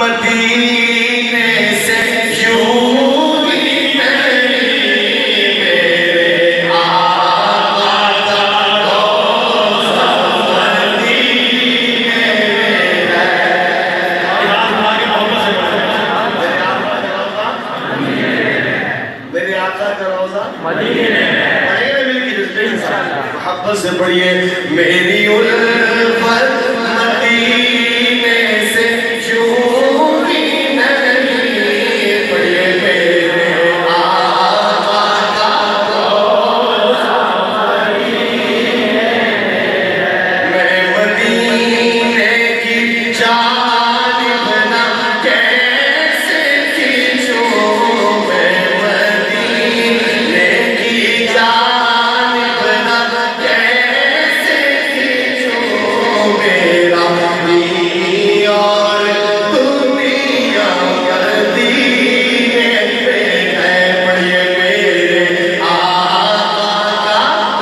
मदीने से क्यों मोहब्बत से पढ़िए मेरी उल्फत मदीने से चूरी नहीं पढ़िए मेरे आका का रोज़ा मैं मदीने की जानिब ना कैसे खींचूं मैं मदीने की जानिब ना कैसे खींचूं मेरा दीन और दुनिया मदीने पे है पढ़िए मेरे आका का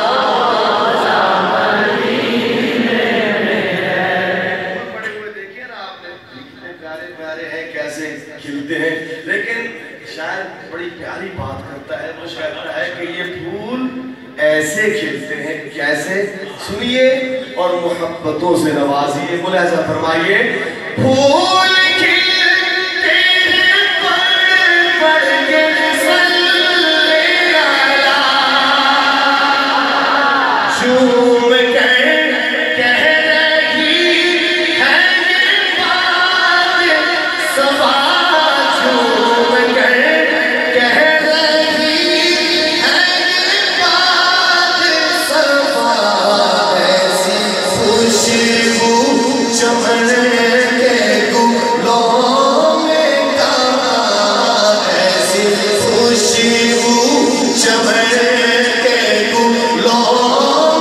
रोज़ा मदीने में है। पढ़े हुए देखिए ना आपने कितने प्यारे प्यारे हैं कैसे खिलते हैं, लेकिन शायद बड़ी प्यारी बात करता है वो कहता है कि ये फूल ऐसे खिलते हैं कैसे, सुनिए और मोहब्बतों से नवाजिए। बोले ऐसा फरमाइए फूल खिलते हैं पड़ पड़ के सल्ले अला झूम कर कह रही है ये बात सफा झूम कर कह रही है ये बात सफा ऐसी खुशबू चमन के गुलों में कहाँ ऐसी खुशबू चमन के गुलों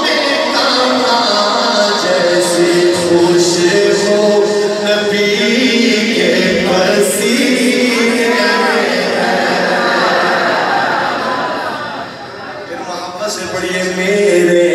में कहाँ जैसी खुशबू नबी के पसीने में है। फिर मोहब्बत से पढ़िए मेरे